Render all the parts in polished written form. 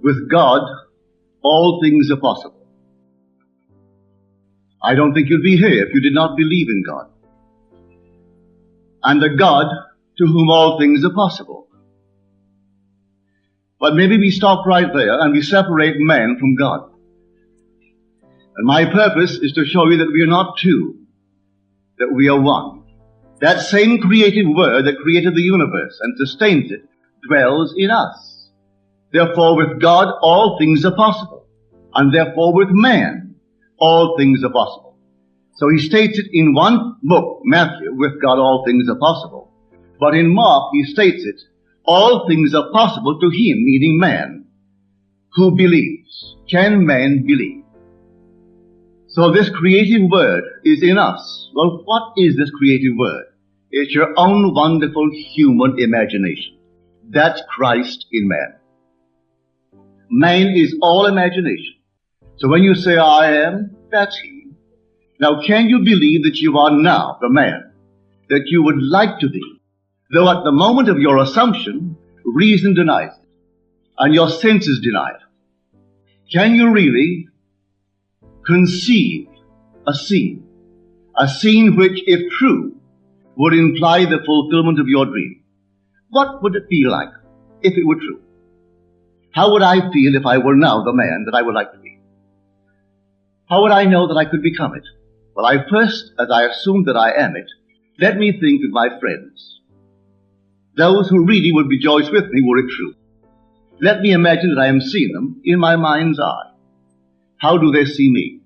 With God, all things are possible. I don't think you'd be here if you did not believe in God. And the God to whom all things are possible. But maybe we stop right there and we separate man from God. And my purpose is to show you that we are not two, that we are one. That same creative word that created the universe and sustains it dwells in us. Therefore, with God, all things are possible. And therefore, with man, all things are possible. So he states it in one book, Matthew, with God, all things are possible. But in Mark, he states it, all things are possible to him, meaning man, who believes. Can man believe? So this creative word is in us. Well, what is this creative word? It's your own wonderful human imagination. That's Christ in man. Man is all imagination. So when you say, I am, that's he. Now, can you believe that you are now the man that you would like to be? Though at the moment of your assumption, reason denies it, and your senses deny it. Can you really conceive a scene which, if true, would imply the fulfillment of your dream? What would it be like if it were true? How would I feel if I were now the man that I would like to be? How would I know that I could become it? Well, as I assume that I am it, let me think of my friends. Those who really would rejoice with me were it true. Let me imagine that I am seeing them in my mind's eye. How do they see me?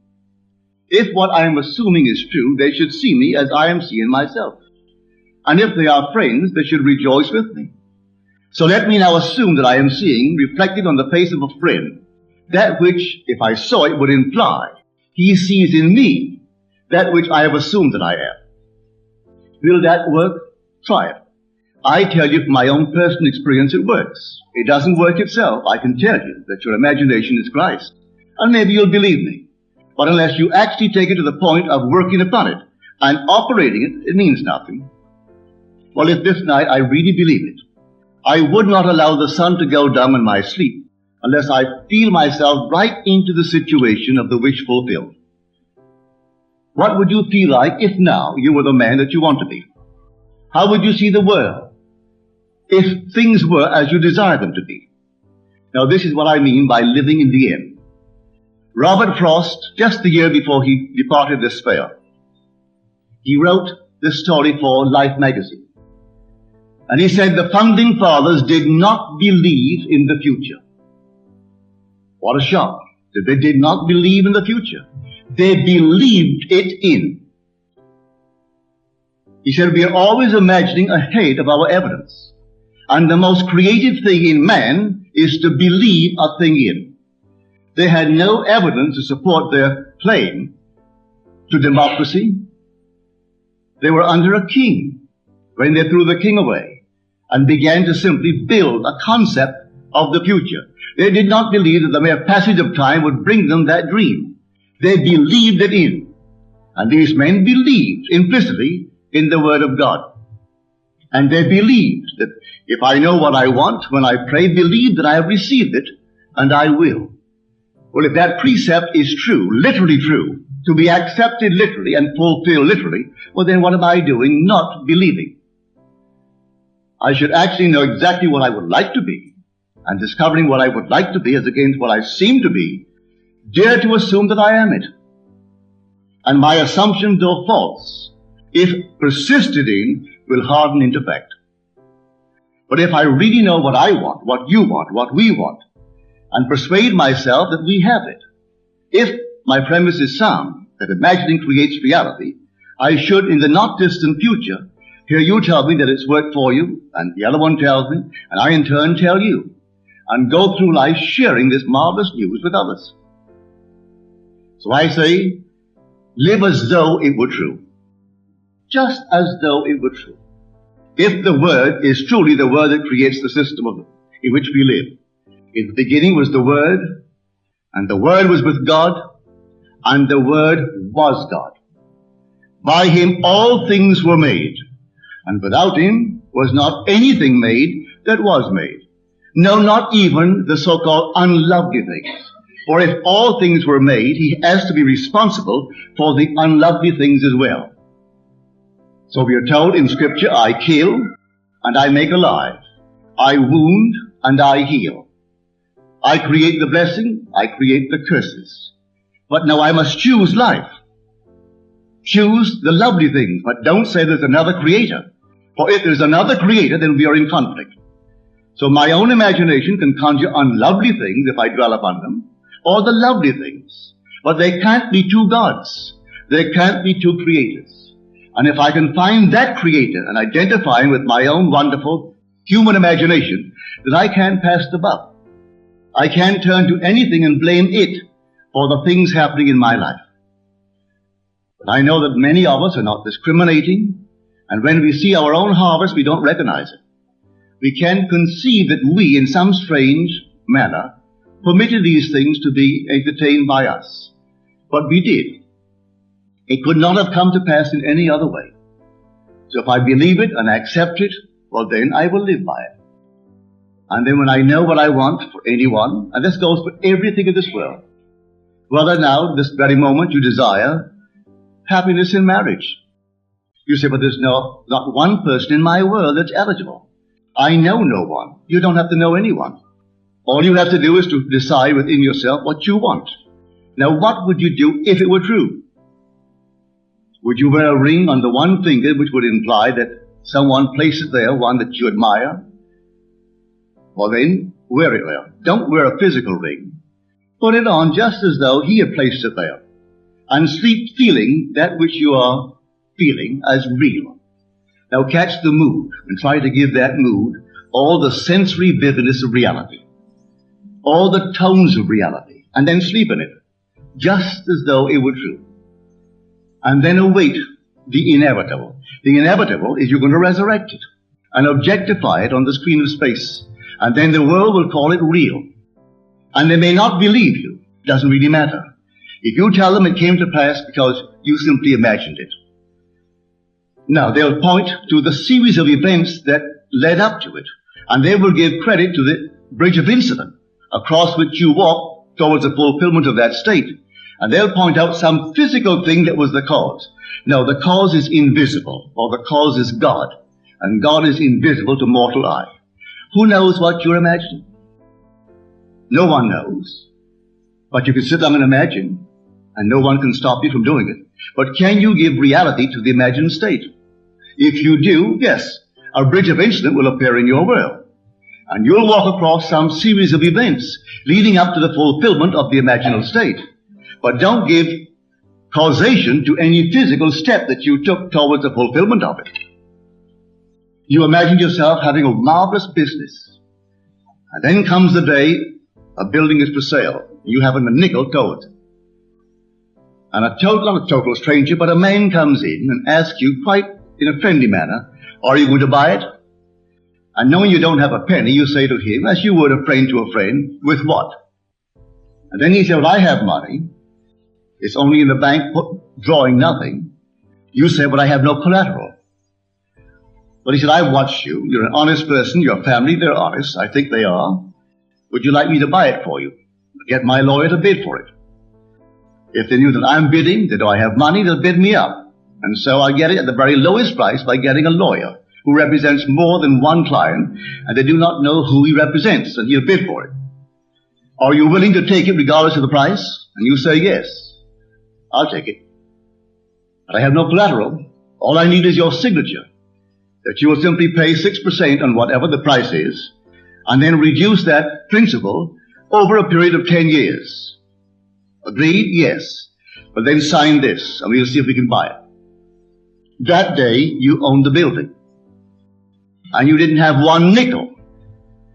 If what I am assuming is true, they should see me as I am seeing myself. And if they are friends, they should rejoice with me. So let me now assume that I am seeing, reflected on the face of a friend, that which, if I saw it, would imply he sees in me that which I have assumed that I am. Will that work? Try it. I tell you from my own personal experience it works. It doesn't work itself. I can tell you that your imagination is Christ. And maybe you'll believe me. But unless you actually take it to the point of working upon it and operating it, it means nothing. Well, if this night I really believe it, I would not allow the sun to go down in my sleep unless I feel myself right into the situation of the wish fulfilled. What would you feel like if now you were the man that you want to be? How would you see the world if things were as you desire them to be? Now, this is what I mean by living in the end. Robert Frost, just the year before he departed this sphere, he wrote this story for Life magazine. And he said the founding fathers did not believe in the future. What a shock that they did not believe in the future. They believed it in. He said we are always imagining ahead of our evidence. And the most creative thing in man is to believe a thing in. They had no evidence to support their claim to democracy. They were under a king when they threw the king away and began to simply build a concept of the future. They did not believe that the mere passage of time would bring them that dream. They believed it in. And these men believed implicitly in the Word of God. And they believed that if I know what I want, when I pray, believe that I have received it, and I will. Well, if that precept is true, literally true, to be accepted literally and fulfilled literally, well then what am I doing not believing? I should actually know exactly what I would like to be, and discovering what I would like to be as against what I seem to be, dare to assume that I am it. And my assumption, though false, if persisted in, will harden into fact. But if I really know what I want, what you want, what we want, and persuade myself that we have it, if my premise is sound, that imagining creates reality, I should, in the not distant future, hear you tell me that it's worked for you, and the other one tells me, and I in turn tell you, and go through life sharing this marvelous news with others. So I say, live as though it were true. Just as though it were true. If the Word is truly the Word that creates the system in which we live. In the beginning was the Word, and the Word was with God, and the Word was God. By him all things were made, and without him was not anything made that was made. No, not even the so-called unlovely things. For if all things were made, he has to be responsible for the unlovely things as well. So we are told in Scripture, I kill and I make alive. I wound and I heal. I create the blessing, I create the curses. But now I must choose life. Choose the lovely things, but don't say there's another creator. For if there's another creator, then we are in conflict. So my own imagination can conjure unlovely things if I dwell upon them, or the lovely things. But there can't be two gods. There can't be two creators. And if I can find that creator and identify him with my own wonderful human imagination, then I can pass the buck. I can turn to anything and blame it for the things happening in my life. But I know that many of us are not discriminating, and when we see our own harvest, we don't recognize it. We can conceive that we, in some strange manner, permitted these things to be entertained by us. But we did. It could not have come to pass in any other way. So if I believe it and accept it, well then I will live by it. And then when I know what I want for anyone, and this goes for everything in this world, whether now, this very moment, you desire happiness in marriage. You say, but there's not one person in my world that's eligible. I know no one. You don't have to know anyone. All you have to do is to decide within yourself what you want. Now, what would you do if it were true? Would you wear a ring on the one finger which would imply that someone places there one that you admire? Well then, wear it there. Don't wear a physical ring. Put it on just as though he had placed it there. And sleep feeling that which you are feeling as real. Now catch the mood and try to give that mood all the sensory vividness of reality. All the tones of reality. And then sleep in it. Just as though it were true. And then await the inevitable. The inevitable is you're going to resurrect it and objectify it on the screen of space. And then the world will call it real. And they may not believe you. It doesn't really matter. If you tell them it came to pass because you simply imagined it. Now, they'll point to the series of events that led up to it. And they will give credit to the bridge of incident across which you walk towards the fulfillment of that state. And they'll point out some physical thing that was the cause. No, the cause is invisible, or the cause is God. And God is invisible to mortal eye. Who knows what you're imagining? No one knows. But you can sit down and imagine, and no one can stop you from doing it. But can you give reality to the imagined state? If you do, yes, a bridge of incident will appear in your world. And you'll walk across some series of events leading up to the fulfillment of the imaginal state. But don't give causation to any physical step that you took towards the fulfillment of it. You imagine yourself having a marvelous business. And then comes the day a building is for sale. You haven't a nickel towards it. And not a total stranger, but a man comes in and asks you quite in a friendly manner, are you going to buy it? And knowing you don't have a penny, you say to him, as you would a friend to a friend, with what? And then he said, well, I have money. It's only in the bank drawing nothing. You say, well, I have no collateral. But he said, I've watched you. You're an honest person. Your family, they're honest. I think they are. Would you like me to buy it for you? Get my lawyer to bid for it. If they knew that I'm bidding, that I have money, they'll bid me up. And so I get it at the very lowest price by getting a lawyer who represents more than one client, and they do not know who he represents, and he'll bid for it. Are you willing to take it regardless of the price? And you say yes. I'll take it. But I have no collateral. All I need is your signature, that you will simply pay 6% on whatever the price is, and then reduce that principal over a period of 10 years. Agreed? Yes. But then sign this, and we'll see if we can buy it. That day, you owned the building. And you didn't have one nickel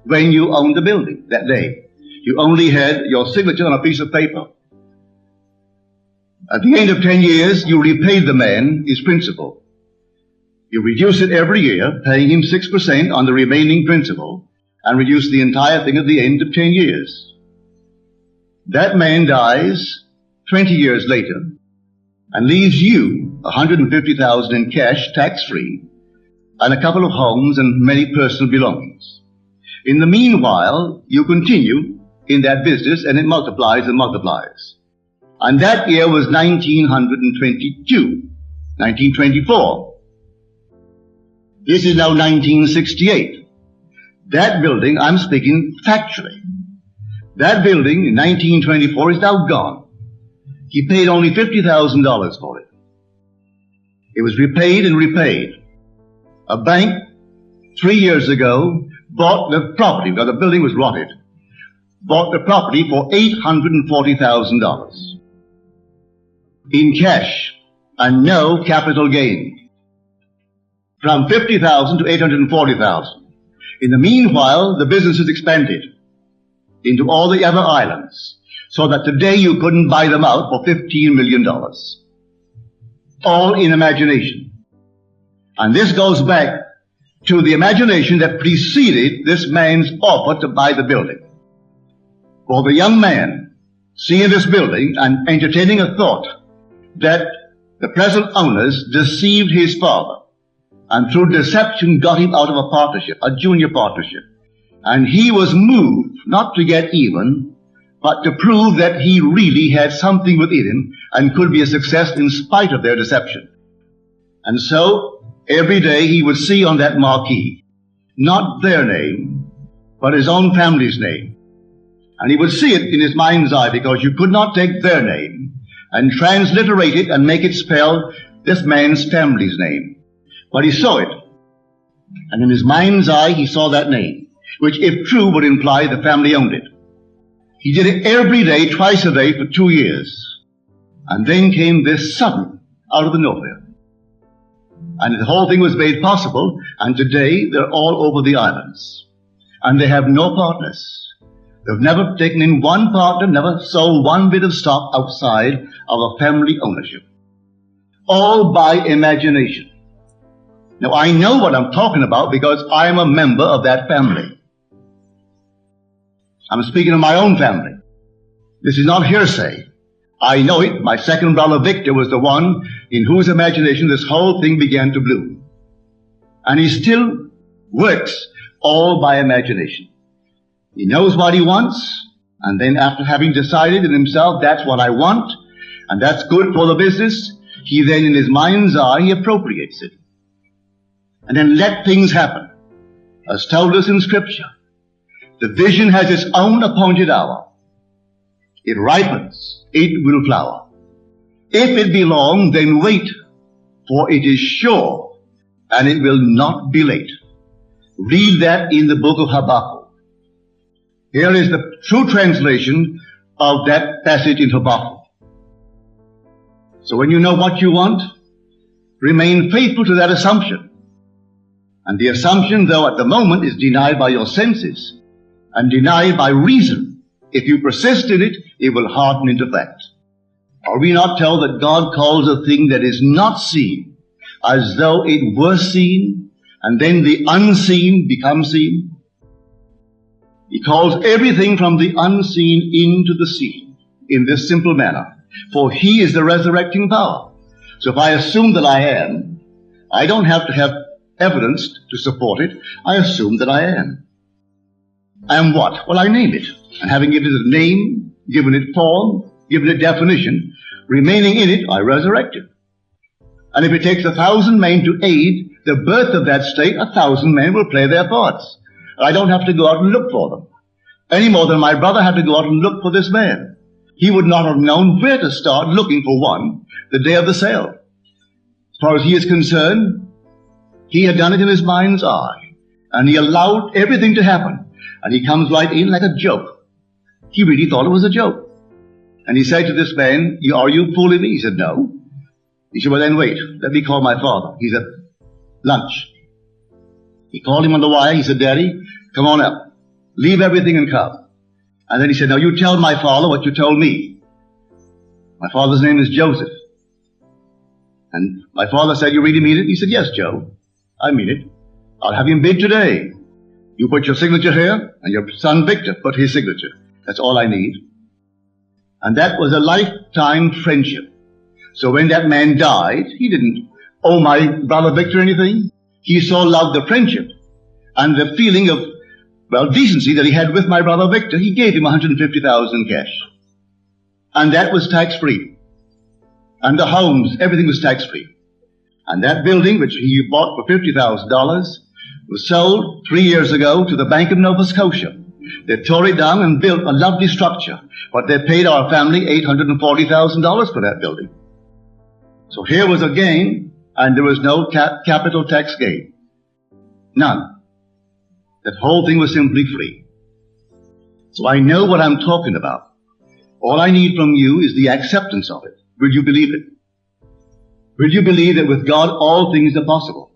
when you owned the building that day. You only had your signature on a piece of paper. At the end of 10 years, you repaid the man his principal. You reduce it every year, paying him 6% on the remaining principal, and reduce the entire thing at the end of 10 years. That man dies 20 years later and leaves you $150,000 in cash, tax-free, and a couple of homes and many personal belongings. In the meanwhile, you continue in that business and it multiplies and multiplies. And that year was 1924. This is now 1968. That building, I'm speaking factually, that building in 1924 is now gone. He paid only $50,000 for it. It was repaid and repaid. A bank 3 years ago bought the property, because the building was rotted, bought the property for $840,000 in cash and no capital gain. From $50,000 to $840,000. In the meanwhile, the business has expanded into all the other islands, so that today you couldn't buy them out for $15 million. All in imagination. And this goes back to the imagination that preceded this man's offer to buy the building. For the young man seeing this building and entertaining a thought that the present owners deceived his father, and through deception got him out of a partnership, a junior partnership. And he was moved not to get even, but to prove that he really had something within him and could be a success in spite of their deception. And so, every day he would see on that marquee, not their name, but his own family's name. And he would see it in his mind's eye, because you could not take their name and transliterate it and make it spell this man's family's name. But he saw it. And in his mind's eye, he saw that name, which, if true, would imply the family owned it. He did it every day, twice a day, for 2 years. And then came this sudden, out of the nowhere. And the whole thing was made possible, and today they're all over the islands. And they have no partners. They've never taken in one partner, never sold one bit of stock outside of a family ownership. All by imagination. Now, I know what I'm talking about because I am a member of that family. I'm speaking of my own family. This is not hearsay. I know it. My second brother, Victor, was the one in whose imagination this whole thing began to bloom. And he still works all by imagination. He knows what he wants, and then after having decided in himself, that's what I want, and that's good for the business, he then in his mind's eye, he appropriates it. And then let things happen, as told us in Scripture. The vision has its own appointed hour. It ripens, it will flower. If it be long, then wait, for it is sure, and it will not be late. Read that in the book of Habakkuk. Here is the true translation of that passage in Habakkuk. So when you know what you want, remain faithful to that assumption. And the assumption, though at the moment, is denied by your senses and denied by reason. If you persist in it, it will harden into fact. Are we not told that God calls a thing that is not seen as though it were seen, and then the unseen becomes seen? He calls everything from the unseen into the seen in this simple manner. For he is the resurrecting power. So if I assume that I am, I don't have to have evidence to support it. I assume that I am. I am what? Well, I name it. And having given it a name, given it form, given it definition, remaining in it, I resurrect it. And if it takes 1,000 men to aid the birth of that state, 1,000 men will play their parts. I don't have to go out and look for them. Any more than my brother had to go out and look for this man. He would not have known where to start looking for one the day of the sale. As far as he is concerned, he had done it in his mind's eye. And he allowed everything to happen. And he comes right in like a joke. He really thought it was a joke. And he said to this man, are you fooling me? He said, no. He said, well then wait, let me call my father. He's at lunch. He called him on the wire. He said, Daddy, come on up. Leave everything and come. And then he said, now you tell my father what you told me. My father's name is Joseph. And my father said, you really mean it? He said, yes, Joe, I mean it. I'll have him bid today. You put your signature here, and your son Victor put his signature. That's all I need. And that was a lifetime friendship. So when that man died, he didn't owe my brother Victor anything. He so loved the friendship and the feeling of decency that he had with my brother Victor, he gave him $150,000 in cash. And that was tax-free. And the homes, everything was tax-free. And that building, which he bought for $50,000, was sold 3 years ago to the Bank of Nova Scotia. They tore it down and built a lovely structure, but they paid our family $840,000 for that building. So here was a gain, and there was no capital tax gain. None. That whole thing was simply free. So I know what I'm talking about. All I need from you is the acceptance of it. Will you believe it? Will you believe that with God all things are possible?